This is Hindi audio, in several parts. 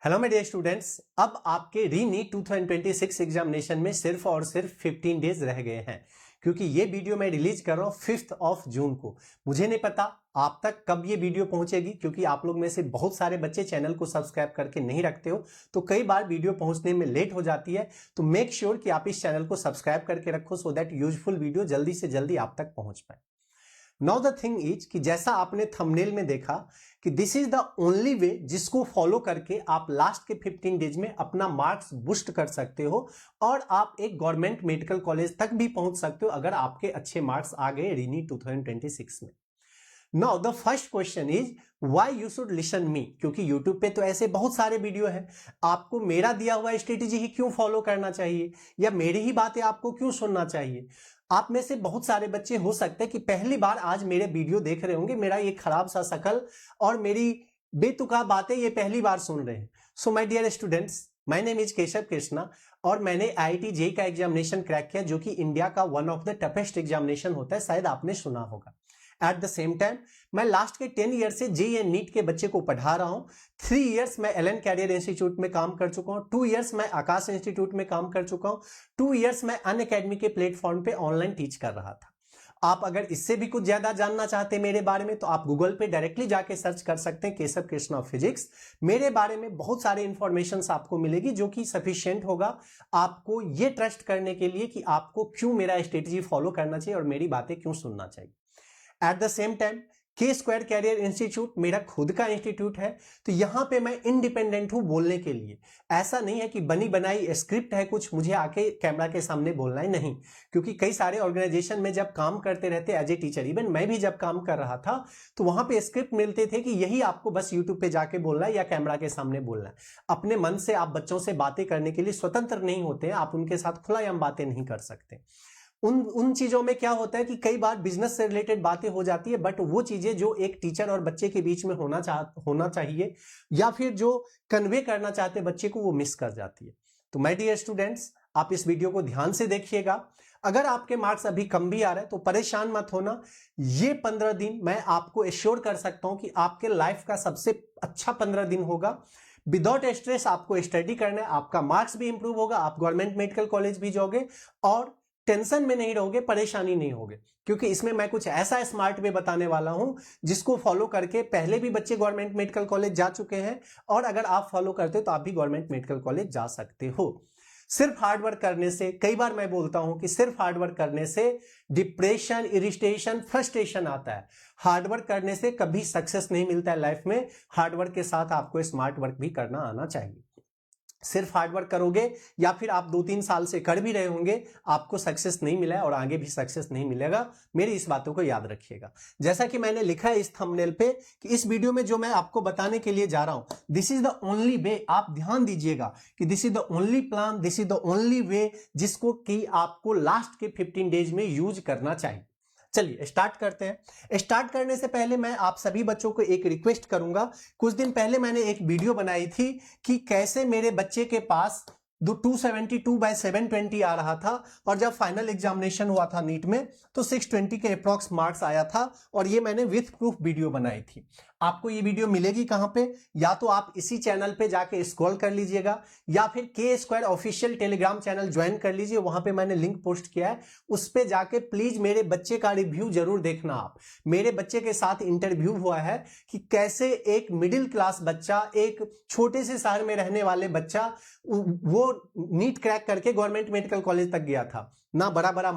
हेलो मेरे स्टूडेंट्स, अब आपके री नीट 2026 एग्जामिनेशन में सिर्फ और सिर्फ 15 डेज रह गए हैं। क्योंकि ये वीडियो मैं रिलीज कर रहा हूँ 5 जून को। मुझे नहीं पता आप तक कब ये वीडियो पहुंचेगी, क्योंकि आप लोग में से बहुत सारे बच्चे चैनल को सब्सक्राइब करके नहीं रखते हो, तो कई बार वीडियो पहुंचने में लेट हो जाती है। तो मेक श्योर कि आप इस चैनल को सब्सक्राइब करके रखो सो दैट यूजफुल वीडियो जल्दी से जल्दी आप तक पहुंच पाए। नाउ द थिंग इज कि जैसा आपने थंबनेल में देखा कि this is the only way जिसको फॉलो करके आप लास्ट के 15 डेज में अपना मार्क्स बूस्ट कर सकते हो और आप एक गवर्नमेंट मेडिकल कॉलेज तक भी पहुंच सकते हो अगर आपके अच्छे मार्क्स आ गए रीनीट 2026 में। Now the first question is why you should listen me, क्योंकि यूट्यूब पे तो ऐसे बहुत सारे वीडियो हैं। आपको मेरा दिया हुआ स्ट्रेटेजी ही क्यों फॉलो करना चाहिए या मेरी ही बातें आपको क्यों सुनना चाहिए। आप में से बहुत सारे बच्चे हो सकते हैं कि पहली बार आज मेरे वीडियो देख रहे होंगे, मेरा ये खराब सा शकल और मेरी बेतुका बातें ये पहली बार सुन रहे हैं। So my dear students, my name is Keshav Krishna और मैंने IIT JEE का एग्जामिनेशन क्रैक किया, जो कि इंडिया का one of the toughest examination होता है, शायद आपने सुना होगा। एट द सेम टाइम मैं लास्ट के 10 ईयर से JEE एंड नीट के बच्चे को पढ़ा रहा हूं। 3 इयर्स मैं एलन कैरियर इंस्टीट्यूट में काम कर चुका हूं, 2 इयर्स मैं आकाश इंस्टीट्यूट में काम कर चुका हूं, 2 इयर्स मैं अनअकैडमी के प्लेटफॉर्म पे ऑनलाइन टीच कर रहा था। आप अगर इससे भी कुछ ज्यादा जानना चाहते हैं मेरे बारे में तो आप गूगल पे डायरेक्टली जाके सर्च कर सकते हैं केशव कृष्णा फिजिक्स। मेरे बारे में बहुत सारे इंफॉर्मेशन आपको मिलेगी जो कि सफिशिएंट होगा आपको ये ट्रस्ट करने के लिए कि आपको क्यों मेरा स्ट्रेटेजी फॉलो करना चाहिए और मेरी बातें क्यों सुनना चाहिए। At the same time K² career institute मेरा खुद का इंस्टीट्यूट है, तो यहां पे मैं इंडिपेंडेंट हूं बोलने के लिए। ऐसा नहीं है कि बनी बनाई स्क्रिप्ट है कुछ मुझे आके कैमरा के सामने बोलना है, नहीं। क्योंकि कई सारे ऑर्गेनाइजेशन में जब काम करते रहते एज ए टीचर, इवन मैं भी जब काम कर रहा था तो वहां पे स्क्रिप्ट मिलते थे कि यही आपको बस यूट्यूब पे जाके बोलना है या कैमरा के सामने बोलना है। अपने मन से आप बच्चों से बातें करने के लिए स्वतंत्र नहीं होते, आप उनके साथ खुलायाम बातें नहीं कर सकते। उन चीजों में क्या होता है कि कई बार बिजनेस से रिलेटेड बातें हो जाती है, बट वो चीजें जो एक टीचर और बच्चे के बीच में होना चाहिए या फिर जो कन्वे करना चाहते बच्चे को, वो मिस कर जाती है। तो माय डियर स्टूडेंट्स, आप इस वीडियो को ध्यान से देखिएगा। अगर आपके मार्क्स अभी कम भी आ रहे हैं तो परेशान मत होना। ये 15 दिन मैं आपको एश्योर कर सकता हूं कि आपके लाइफ का सबसे अच्छा 15 दिन होगा। विदाउट स्ट्रेस आपको स्टडी करना है, आपका मार्क्स भी इंप्रूव होगा, आप गवर्नमेंट मेडिकल कॉलेज भी जाओगे और टेंशन में नहीं रहोगे, परेशानी नहीं होगे। क्योंकि इसमें मैं कुछ ऐसा स्मार्ट वे बताने वाला हूं जिसको फॉलो करके पहले भी बच्चे गवर्नमेंट मेडिकल कॉलेज जा चुके हैं और अगर आप फॉलो करते हो तो आप भी गवर्नमेंट मेडिकल कॉलेज जा सकते हो। सिर्फ हार्डवर्क करने से, कई बार मैं बोलता हूं कि सिर्फ हार्डवर्क करने से डिप्रेशन, इरिटेशन, फ्रस्ट्रेशन आता है। हार्डवर्क करने से कभी सक्सेस नहीं मिलता है लाइफ में। हार्डवर्क के साथ आपको स्मार्ट वर्क भी करना आना चाहिए। सिर्फ हार्डवर्क करोगे या फिर आप 2-3 साल से कर भी रहे होंगे, आपको सक्सेस नहीं मिला है और आगे भी सक्सेस नहीं मिलेगा। मेरी इस बातों को याद रखिएगा। जैसा कि मैंने लिखा है इस थंबनेल पे कि इस वीडियो में जो मैं आपको बताने के लिए जा रहा हूं, this is the only way. आप ध्यान दीजिएगा कि this is the only plan, this is the only way जिसको कि आपको लास्ट के 15 डेज में यूज करना चाहिए। चलिए स्टार्ट करते हैं। स्टार्ट करने से पहले मैं आप सभी बच्चों को एक रिक्वेस्ट करूंगा। कुछ दिन पहले मैंने एक वीडियो बनाई थी कि कैसे मेरे बच्चे के पास 272/720 आ रहा था और जब फाइनल एग्जामिनेशन हुआ था नीट में तो 620 के अप्रॉक्स मार्क्स आया था और ये मैंने विथ प्रूफ वीडियो बनाई थी। आपको ये वीडियो मिलेगी कहां पे? या तो आप इसी चैनल पे जाके स्क्रॉल कर लीजिएगा या फिर K² official Telegram channel join कर लीजिए, वहां पे मैंने लिंक पोस्ट किया है। उस पे जाके प्लीज मेरे बच्चे का रिव्यू जरूर देखना। आप मेरे बच्चे के साथ इंटरव्यू हुआ है कि कैसे एक मिडिल क्लास बच्चा, एक छोटे से शहर में रहने वाले बच्चा, वो नीट क्रैक करके गवर्नमेंट मेडिकल कॉलेज तक गया था। ना बड़ा बड़ा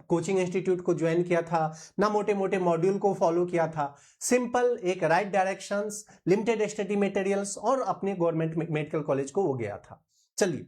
कोचिंग इंस्टीट्यूट को ज्वाइन किया था, ना मोटे मोटे मॉड्यूल को फॉलो किया था। सिंपल एक right directions, limited study materials और अपने गवर्नमेंट मेडिकल कॉलेज को वो गया था। चलिए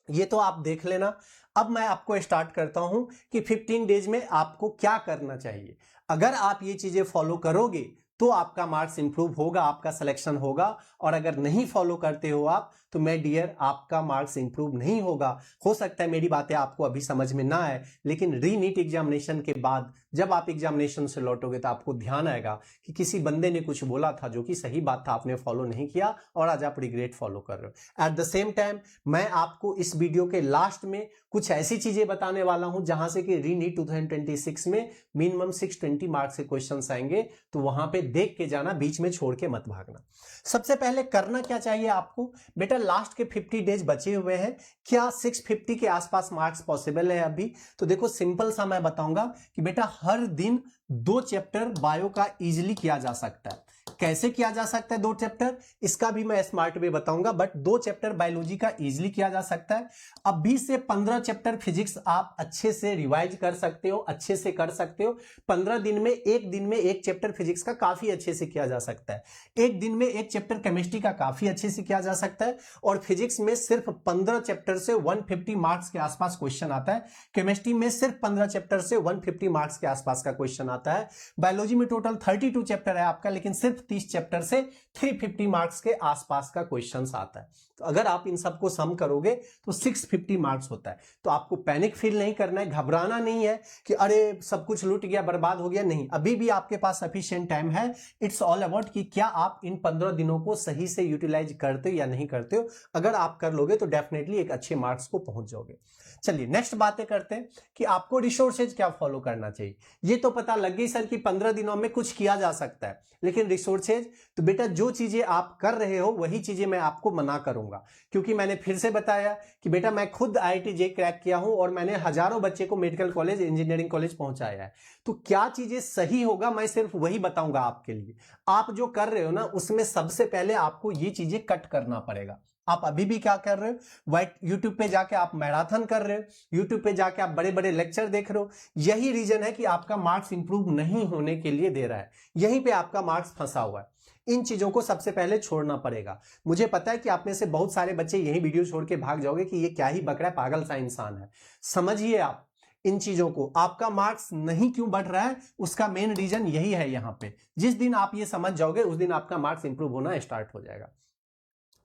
ये तो आप देख लेना। अब मैं आपको स्टार्ट करता हूं कि 15 डेज में आपको क्या करना चाहिए। अगर आप ये चीजें फॉलो करोगे तो आपका मार्क्स इंप्रूव होगा, आपका सिलेक्शन होगा, और अगर नहीं फॉलो करते हो आप तो मैं डियर आपका मार्क्स इंप्रूव नहीं होगा। हो सकता है मेरी बातें आपको अभी समझ में ना आए, लेकिन री नीट एग्जामिनेशन के बाद जब आप एग्जामिनेशन से लौटोगे तो आपको ध्यान आएगा कि किसी बंदे ने कुछ बोला था जो कि सही बात था, आपने फॉलो नहीं किया और आज आप रिग्रेट फॉलो कर रहे हो। एट द सेम टाइम मैं आपको इस वीडियो के लास्ट में कुछ ऐसी चीजें बताने वाला हूं जहां से कि री नीट 2026 में मिनिमम 620 मार्क्स के क्वेश्चन आएंगे, तो वहां पे देख के जाना, बीच में छोड़ के मत भागना। सबसे पहले करना क्या चाहिए आपको बेटा, लास्ट के 50 डेज बचे हुए हैं, क्या 650 के आसपास मार्क्स पॉसिबल है अभी? तो देखो सिंपल सा मैं बताऊंगा कि बेटा हर दिन 2 चैप्टर बायो का इजीली किया जा सकता है। कैसे किया जा सकता है 2 चैप्टर, इसका भी मैं स्मार्ट वे बताऊंगा, बट 2 चैप्टर बायोलॉजी का इजीली किया जा सकता है। अभी से 15 चैप्टर फिजिक्स आप अच्छे से रिवाइज कर सकते हो, अच्छे से कर सकते हो। 15 दिन में, एक दिन में एक चैप्टर फिजिक्स का काफी अच्छे से किया जा सकता है। एक दिन में एक चैप्टर केमिस्ट्री का काफी अच्छे से किया जा सकता है। और फिजिक्स में सिर्फ 15 चैप्टर से 150 मार्क्स के आसपास क्वेश्चन आता है। केमिस्ट्री में सिर्फ 15 चैप्टर से 150 मार्क्स के आसपास का क्वेश्चन आता है। बायोलॉजी में टोटल 32 चैप्टर है आपका, लेकिन सिर्फ 30 चैप्टर से 350 मार्क्स के आसपास का क्वेश्चन आता है। तो अगर आप इन सबको सम करोगे तो 650 मार्क्स होता है। तो आपको पैनिक फील नहीं करना है, घबराना नहीं है कि अरे सब कुछ लूट गया, बर्बाद हो गया, नहीं, अभी भी आपके पास सफिशिएंट टाइम है। इट्स ऑल अबाउट कि क्या आप इन 15 दिनों को सही से यूटिलाइज करते हो या नहीं करते हो। अगर आप कर लोगे तो डेफिनेटली एक अच्छे मार्क्स को पहुंच जाओगे। चलिए नेक्स्ट बातें करते हैं कि आपको रिसोर्सेज क्या फॉलो करना चाहिए। ये तो पता लग गई सर कि 15 दिनों में कुछ किया जा सकता है, लेकिन रिसोर्सेज तो बेटा जो चीजें आप कर रहे हो वही चीजें मैं आपको मना करूंगा, क्योंकि मैंने फिर से बताया कि बेटा मैं खुद IIT JEE क्रैक किया हूं और मैंने हजारों बच्चे को मेडिकल कॉलेज, इंजीनियरिंग कॉलेज पहुंचाया है। तो क्या चीजें सही होगा मैं सिर्फ वही बताऊंगा आपके लिए। आप जो कर रहे हो ना उसमें सबसे पहले आपको ये चीजें कट करना पड़ेगा। आप अभी भी क्या कर रहे हो, वाइट यूट्यूब पे जाके आप मैराथन कर रहे हो, यूट्यूब पे जाके आप बड़े बड़े लेक्चर देख रहे हो। यही रीजन है कि आपका मार्क्स इंप्रूव नहीं होने के लिए दे रहा है, यहीं पे आपका मार्क्स फंसा हुआ है। इन चीजों को सबसे पहले छोड़ना पड़ेगा। मुझे पता है कि आप में से बहुत सारे बच्चे यही वीडियो छोड़ के भाग जाओगे कि ये क्या ही बक रहा है, पागल सा इंसान है। समझिए आप इन चीजों को, आपका मार्क्स नहीं क्यों बढ़ रहा है उसका मेन रीजन यही है। यहां पे जिस दिन आप ये समझ जाओगे उस दिन आपका मार्क्स इंप्रूव होना स्टार्ट हो जाएगा।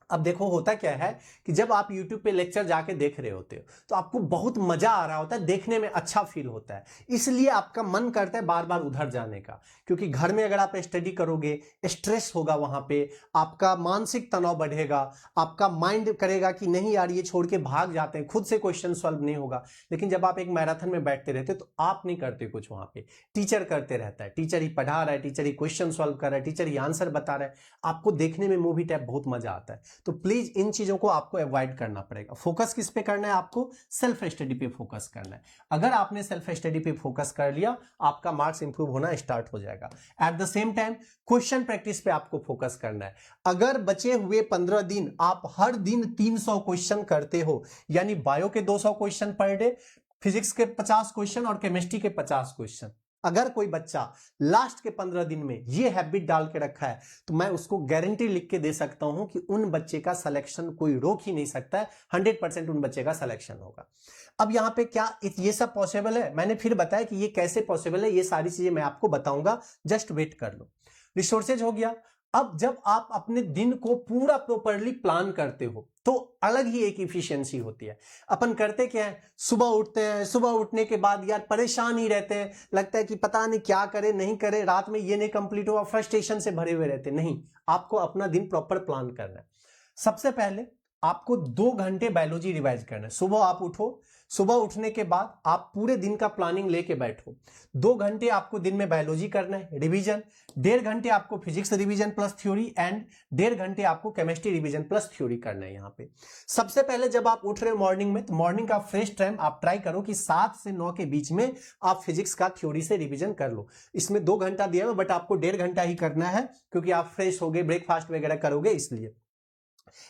अब देखो होता क्या है कि जब आप YouTube पे लेक्चर जाके देख रहे होते हो तो आपको बहुत मजा आ रहा होता है, देखने में अच्छा फील होता है, इसलिए आपका मन करता है बार बार उधर जाने का। क्योंकि घर में अगर आप स्टडी करोगे स्ट्रेस होगा, वहां पे आपका मानसिक तनाव बढ़ेगा, आपका माइंड करेगा कि नहीं यार ये छोड़ के भाग जाते हैं, खुद से क्वेश्चन सॉल्व नहीं होगा। लेकिन जब आप एक मैराथन में बैठते रहते हो तो आप नहीं करते कुछ, वहां पे टीचर करते रहता है, टीचर ही पढ़ा रहा है, टीचर ही क्वेश्चन सॉल्व कर रहा है, टीचर ही आंसर बता रहा है, आपको देखने में मूवी टाइप बहुत मजा आता है। तो प्लीज इन चीजों को आपको अवॉइड करना पड़ेगा। फोकस किस पे करना है, आपको सेल्फ स्टडी पे फोकस करना है। अगर आपने सेल्फ स्टडी पे फोकस कर लिया आपका मार्क्स इंप्रूव होना स्टार्ट हो जाएगा। Eight the same time question practice पे आपको फोकस करना है। अगर बचे हुए 15 दिन आप हर दिन 300 क्वेश्चन करते हो, यानी बायो के 200 क्वेश्चन पर डे, फिजिक्स के 50 क्वेश्चन और केमिस्ट्री के 50 क्वेश्चन, अगर कोई बच्चा लास्ट के 15 दिन में ये हैबिट डाल के रखा है तो मैं उसको गारंटी लिख के दे सकता हूं कि उन बच्चे का सिलेक्शन कोई रोक ही नहीं सकता है। 100% उन बच्चे का सिलेक्शन होगा। अब यहां पे क्या ये सब पॉसिबल है, मैंने फिर बताया कि ये कैसे पॉसिबल है, ये सारी चीजें मैं आपको बताऊंगा, जस्ट वेट कर लो। रिसोर्सेज हो गया। अब जब आप अपने दिन को पूरा प्रॉपरली प्लान करते हो तो अलग ही एक इफिशियंसी होती है। अपन करते क्या है, सुबह उठते हैं, सुबह उठने के बाद यार परेशान ही रहते हैं, लगता है कि पता नहीं क्या करें नहीं करें, रात में ये नहीं कंप्लीट हुआ, फ्रस्ट्रेशन से भरे हुए रहते। नहीं, आपको अपना दिन प्रॉपर प्लान करना है। सबसे पहले आपको 2 घंटे बायोलॉजी रिवाइज करना है। सुबह आप उठो, सुबह उठने के बाद आप पूरे दिन का प्लानिंग लेके बैठो। 2 घंटे आपको दिन में बायोलॉजी करना है रिवीजन, 1.5 घंटे आपको physics revision plus theory and 1.5 घंटे आपको केमिस्ट्री रिवीजन प्लस थ्योरी करना है। यहाँ पे सबसे पहले जब आप उठ रहे हो मॉर्निंग में, तो मॉर्निंग का फ्रेश टाइम आप ट्राई करो कि 7 से 9 के बीच में आप फिजिक्स का थ्योरी से रिवीजन कर लो। इसमें 2 घंटा दिया है बट आपको 1.5 घंटा ही करना है, क्योंकि आप फ्रेश हो गए, ब्रेकफास्ट वगैरह करोगे इसलिए।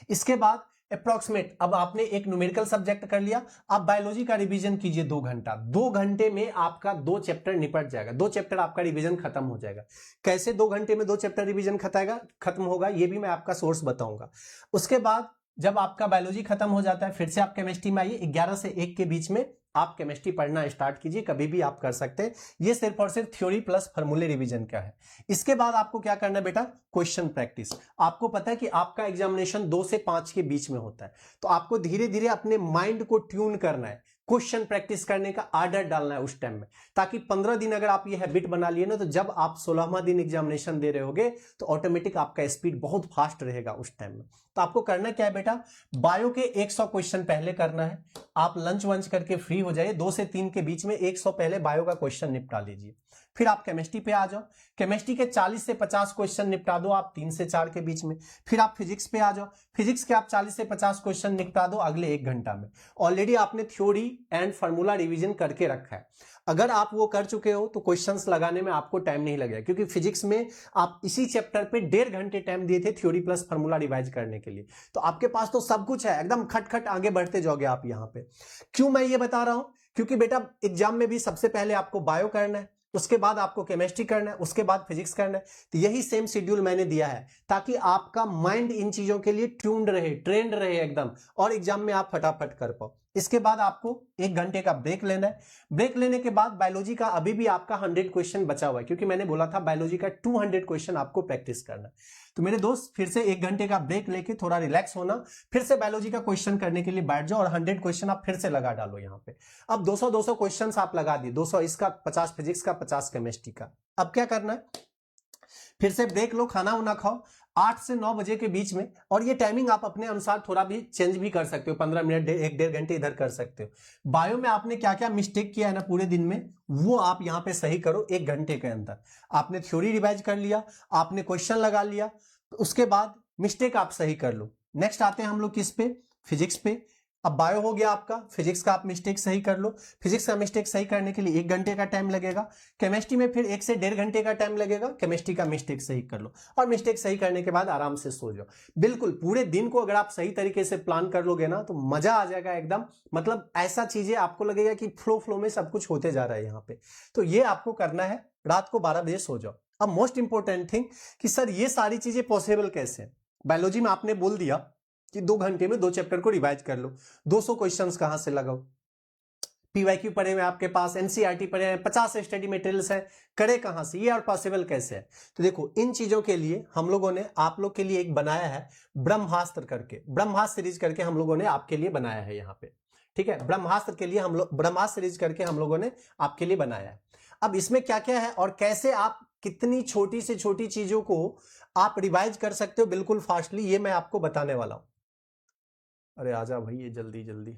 इसके बाद अप्रॉक्सीमेट, अब आपने एक न्यूमेरिकल सब्जेक्ट कर लिया, आप बायोलॉजी का रिवीजन कीजिए 2 घंटा। 2 घंटे में आपका 2 चैप्टर निपट जाएगा, 2 चैप्टर आपका रिवीजन खत्म हो जाएगा। कैसे 2 घंटे में 2 चैप्टर रिवीजन खत्म होगा ये भी मैं आपका सोर्स बताऊंगा। उसके बाद जब आपका बायोलॉजी खत्म हो जाता है फिर से आप केमिस्ट्री में आइए, 11 से 1 के बीच में आप केमिस्ट्री पढ़ना स्टार्ट कीजिए, कभी भी आप कर सकते हैं। ये सिर्फ और सिर्फ थ्योरी प्लस फॉर्मूले रिवीजन का है। इसके बाद आपको क्या करना है बेटा, क्वेश्चन प्रैक्टिस। आपको पता है कि आपका एग्जामिनेशन 2 से 5 के बीच में होता है, तो आपको धीरे धीरे अपने माइंड को ट्यून करना है, क्वेश्चन प्रैक्टिस करने का आर्डर डालना है उस टाइम में, ताकि 15 दिन अगर आप ये हैबिट बना लिए ना, तो जब आप 16वां दिन एग्जामिनेशन दे रहे होगे तो ऑटोमेटिक आपका स्पीड बहुत फास्ट रहेगा उस टाइम में। तो आपको करना क्या है बेटा, बायो के 100 क्वेश्चन पहले करना है। आप लंच वंच करके फ्री हो जाइए, 2 से 3 के बीच में 100 पहले बायो का क्वेश्चन निपटा लीजिए। फिर आप केमिस्ट्री पे आ जाओ, केमिस्ट्री के 40 से 50 क्वेश्चन निपटा दो आप 3 से 4 के बीच में। फिर आप फिजिक्स पे आ जाओ, फिजिक्स के आप 40 से 50 क्वेश्चन निपटा दो अगले 1 घंटा में। ऑलरेडी आपने थ्योरी एंड फार्मूला रिवीजन करके रखा है, अगर आप वो कर चुके हो तो क्वेश्चंस लगाने में आपको टाइम नहीं लगेगा, क्योंकि फिजिक्स में आप इसी चैप्टर पे 1.5 घंटे टाइम दिए थे थ्योरी प्लस फार्मूला रिवाइज करने के लिए। तो आपके पास तो सब कुछ है, एकदम खटखट आगे बढ़ते जाओगे आप यहाँ पे। क्यों मैं ये बता रहा हूं? क्योंकि बेटा एग्जाम में भी सबसे पहले आपको बायो करना है, उसके बाद आपको केमिस्ट्री करना है, उसके बाद फिजिक्स करना है। तो यही सेम शेड्यूल मैंने दिया है ताकि आपका माइंड इन चीजों के लिए ट्यून्ड रहे, ट्रेंड रहे एकदम, और एग्जाम में आप फटाफट कर पाओ। इसके बाद आपको 1 घंटे का ब्रेक लेना है। ब्रेक लेने के बाद बायोलॉजी का अभी भी आपका 100 क्वेश्चन बचा हुआ है, क्योंकि मैंने बोला था बायोलॉजी का 200 क्वेश्चन आपको प्रैक्टिस करना है। तो मेरे दोस्त फिर से 1 घंटे का ब्रेक लेके थोड़ा रिलैक्स होना, फिर से बायोलॉजी का क्वेश्चन करने के लिए बैठ जाओ और 100 क्वेश्चन आप फिर से लगा डालो यहाँ पे। अब 200 क्वेश्चन आप लगा दिए, 200 इसका, 50 फिजिक्स का, 50 केमिस्ट्री का। अब क्या करना है, फिर से ब्रेक लो, खाना वाना खाओ 8 से 9 बजे के बीच में, और ये टाइमिंग आप अपने अनुसार थोड़ा भी चेंज भी कर सकते हो, 15 मिनट 1-1.5 घंटे इधर कर सकते हो। बायो में आपने क्या क्या मिस्टेक किया है ना पूरे दिन में, वो आप यहां पे सही करो 1 घंटे के अंदर। आपने थ्योरी रिवाइज कर लिया, आपने क्वेश्चन लगा लिया, उसके बाद मिस्टेक आप सही कर लो। नेक्स्ट आते हैं हम लोग किस पे, फिजिक्स पे। अब बायो हो गया आपका, फिजिक्स का आप मिस्टेक सही कर लो। फिजिक्स का मिस्टेक सही करने के लिए 1 घंटे का टाइम लगेगा। केमिस्ट्री में फिर 1 से 1.5 घंटे का टाइम लगेगा, केमिस्ट्री का मिस्टेक सही कर लो, और मिस्टेक सही करने के बाद आराम से सो जाओ। बिल्कुल पूरे दिन को अगर आप सही तरीके से प्लान कर लोगे ना तो मजा आ जाएगा एकदम, मतलब ऐसा चीजें आपको लगेगा कि फ्लो में सब कुछ होते जा रहा है यहाँ पे। तो ये आपको करना है, रात को 12 बजे सो जाओ। अब मोस्ट इंपॉर्टेंट थिंग कि सर ये सारी चीजें पॉसिबल कैसे है? बायोलॉजी में आपने बोल दिया कि 2 घंटे में 2 चैप्टर को रिवाइज कर लो, 200 क्वेश्चंस कहां से लगाओ, पीवाईक्यू पढ़े हुए आपके पास, एनसीईआरटी पढ़े हैं, 50 स्टडी मटेरियल्स हैं, करे कहां से ये, और पॉसिबल कैसे है? तो देखो इन चीजों के लिए हम लोगों ने आप लोग के लिए एक बनाया है ब्रह्मास्त्र करके, ब्रह्मास्त्र सीरीज करके हम लोगों ने आपके लिए बनाया है यहाँ पे, ठीक है। ब्रह्मास्त्र के लिए हम लोग ब्रह्मास्त्र सीरीज करके हम लोगों ने आपके लिए बनाया है। अब इसमें क्या क्या है और कैसे आप कितनी छोटी से छोटी चीजों को आप रिवाइज कर सकते हो बिल्कुल फास्टली, ये मैं आपको बताने वाला हूं। अरे आजा भाई ये जल्दी जल्दी।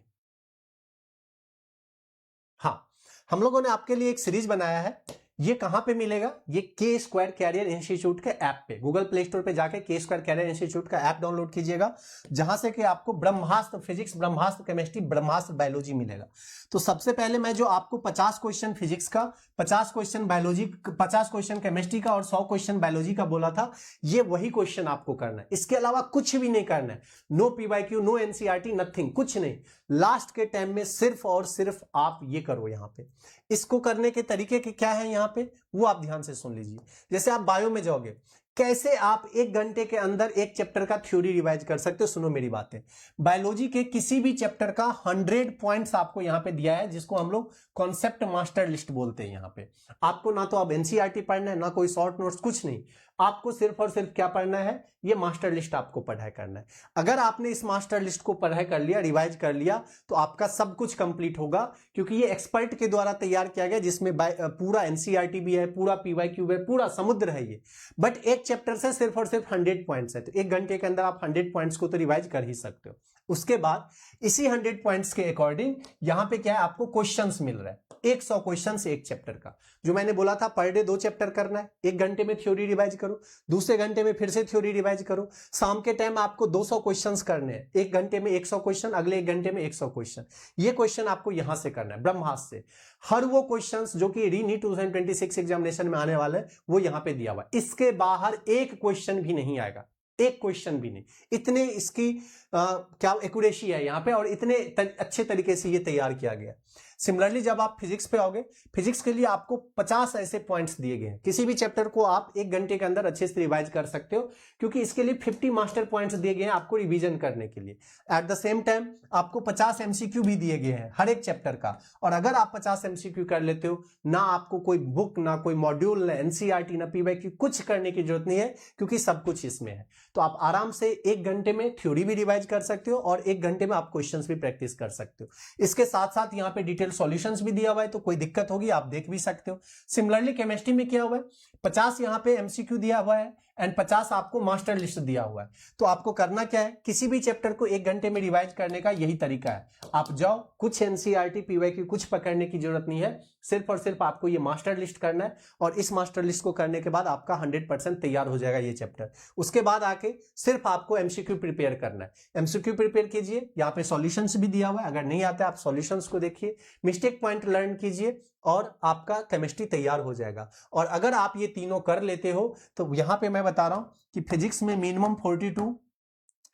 हाँ, हम लोगों ने आपके लिए एक सीरीज बनाया है, ये कहां पे मिलेगा? ये के स्क्वायर कैरियर इंस्टीट्यूट के ऐप पे, गूगल प्ले स्टोर पे जाके के स्क्वायर कैरियर इंस्टीट्यूट का ऐप डाउनलोड कीजिएगा, जहां से कि आपको ब्रह्मास्त्र फिजिक्स, ब्रह्मास्त्र केमिस्ट्री, ब्रह्मास्त्र बायोलॉजी मिलेगा। तो सबसे पहले मैं जो आपको 50 क्वेश्चन फिजिक्स का, 50 क्वेश्चन बायोलॉजी, 50 क्वेश्चन केमिस्ट्री का और 100 क्वेश्चन बायोलॉजी का बोला था, ये वही क्वेश्चन आपको करना है, इसके अलावा कुछ भी नहीं करना है। No PYQ, no NCERT, nothing, कुछ नहीं। लास्ट के टाइम में सिर्फ और सिर्फ आप ये करो यहां पे। इसको करने के तरीके के क्या है यहां पे, वो आप ध्यान से सुन लीजिए। जैसे आप बायो में जाओगे, कैसे आप 1 घंटे के अंदर एक चैप्टर का थ्योरी रिवाइज कर सकते हो? सुनो मेरी बातें। बायोलॉजी के किसी भी चैप्टर का 100 पॉइंट्स आपको यहां पे दिया है, जिसको हम लोग कॉन्सेप्ट मास्टर लिस्ट बोलते हैं। यहां पे आपको ना तो अब एनसीईआरटी पढ़ना है, ना कोई शॉर्ट नोट्स, कुछ नहीं। आपको सिर्फ और सिर्फ क्या पढ़ना है? ये मास्टर लिस्ट आपको पढ़ाई करना है। अगर आपने इस मास्टर लिस्ट को पढ़ाई कर लिया, रिवाइज कर लिया, तो आपका सब कुछ कंप्लीट होगा, क्योंकि ये एक्सपर्ट के द्वारा तैयार किया गया, जिसमें पूरा एनसीईआरटी भी है, पूरा पीवाईक्यू है, पूरा समुद्र है ये। बट एक चैप्टर से सिर्फ और सिर्फ 100 पॉइंट्स है, तो 1 घंटे के अंदर आप 100 पॉइंट्स को तो रिवाइज कर ही सकते हो। उसके बाद इसी 100 पॉइंट्स के अकॉर्डिंग यहां पे क्या है, आपको क्वेश्चंस मिल रहा है, 100 क्वेश्चंस एक चैप्टर का। जो मैंने बोला था पर डे 2 चैप्टर करना है, 1 घंटे में थ्योरी रिवाइज करो, दूसरे घंटे में फिर से थ्योरी रिवाइज करो। शाम के टाइम आपको 200 क्वेश्चंस करने हैं, 1 घंटे में 100 क्वेश्चन, अगले 1 घंटे में 100 क्वेश्चन। ये क्वेश्चन आपको यहां से करना है ब्रह्मास्त्र से। हर वो क्वेश्चंस जो कि रीनीट 2026 एग्जामिनेशन में आने वाले हैं, वो यहां पे दिया हुआ है। इसके बाहर एक क्वेश्चन भी नहीं आएगा, एक क्वेश्चन भी नहीं। इतने इसकी क्या एक्यूरेसी है यहां पे, और इतने अच्छे तरीके से ये तैयार किया गया। सिमिलरली जब आप फिजिक्स पे आओगे, फिजिक्स के लिए आपको 50 ऐसे पॉइंट्स दिए गए हैं। किसी भी चैप्टर को आप 1 घंटे के अंदर अच्छे से रिवाइज कर सकते हो, क्योंकि इसके लिए 50 मास्टर पॉइंट्स दिए गए हैं आपको रिवीजन करने के लिए। एट द सेम टाइम आपको 50 एमसीक्यू भी दिए गए हैं हर एक चैप्टर का, और अगर आप 50 एमसीक्यू कर लेते हो, ना आपको कोई बुक, ना कोई मॉड्यूल, ना एनसीईआरटी, ना पीवाईक्यू, कुछ करने की जरूरत नहीं है, क्योंकि सब कुछ इसमें है। तो आप आराम से 1 घंटे में थ्योरी भी रिवाइज कर सकते हो, और 1 घंटे में आप क्वेश्चंस भी प्रैक्टिस कर सकते हो। इसके साथ साथ यहाँ पे डिटेल सॉल्यूशंस भी दिया हुआ है, तो कोई दिक्कत होगी आप देख भी सकते हो। सिमिलरली केमिस्ट्री में क्या हुआ है, 50 यहाँ पे एमसीक्यू दिया हुआ है, एंड 50 आपको मास्टर लिस्ट दिया हुआ है। तो आपको करना क्या है, किसी भी चैप्टर को 1 घंटे में रिवाइज करने का यही तरीका है। आप जाओ, कुछ एनसीईआरटी पीवाईक्यू कुछ पकड़ने की जरूरत नहीं है, सिर्फ और सिर्फ आपको ये मास्टर लिस्ट करना है और इस मास्टर लिस्ट को करने के बाद आपका 100% तैयार हो जाएगा ये चैप्टर। उसके बाद आके सिर्फ आपको एमसीक्यू प्रिपेयर करना है। एमसीक्यू प्रिपेयर कीजिए, यहाँ पे सॉल्यूशंस भी दिया हुआ है, अगर नहीं आता आप सॉल्यूशंस को देखिए, मिस्टेक पॉइंट लर्न कीजिए और आपका केमिस्ट्री तैयार हो जाएगा। और अगर आप ये तीनों कर लेते हो तो यहां पे मैं बता रहा हूं कि फिजिक्स में मिनिमम 42,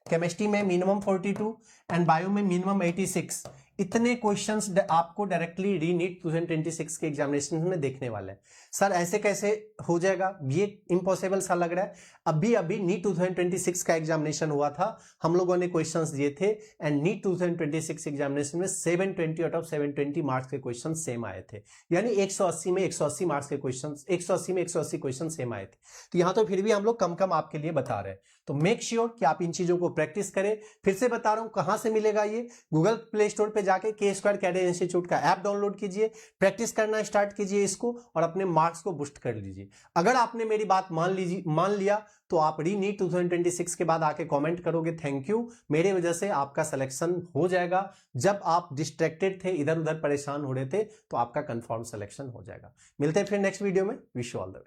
केमिस्ट्री में मिनिमम 42 एंड बायो में मिनिमम 86, इतने क्वेश्चंस आपको डायरेक्टली रीनीट 2026 के एग्जामिनेशन में देखने वाले हैं। सर ऐसे कैसे हो जाएगा, ये इम्पॉसिबल सा लग रहा है। अभी नीट 2026 का एग्जामिनेशन हुआ था, हम लोगों ने क्वेश्चंस दिए थे एंड नीट 2026 एग्जामिनेशन में 720 आउट ऑफ 720 मार्क्स के क्वेश्चन सेम आए थे, यानी 180 में 180 मार्क्स के क्वेश्चन, 180 में 180 क्वेश्चन सेम आए थे। तो यहां तो फिर भी हम लोग कम कम आपके लिए बता रहे हैं। तो मेक श्योर कि आप इन चीजों को प्रैक्टिस करें। फिर से बता रहा हूं कहां से मिलेगा ये, गूगल प्ले स्टोर पे जाके के² कैरियर इंस्टीट्यूट का ऐप डाउनलोड कीजिए, प्रैक्टिस करना स्टार्ट कीजिए इसको और अपने मार्क्स को बूस्ट कर लीजिए। अगर आपने मेरी बात मान लिया तो आप रीनीट 2026 के बाद आके कमेंट करोगे थैंक यू, मेरे वजह से आपका सिलेक्शन हो जाएगा। जब आप डिस्ट्रैक्टेड थे, इधर उधर परेशान हो रहे थे, तो आपका कंफर्म सिलेक्शन हो जाएगा। मिलते हैं फिर नेक्स्ट वीडियो में। Wish you all the best.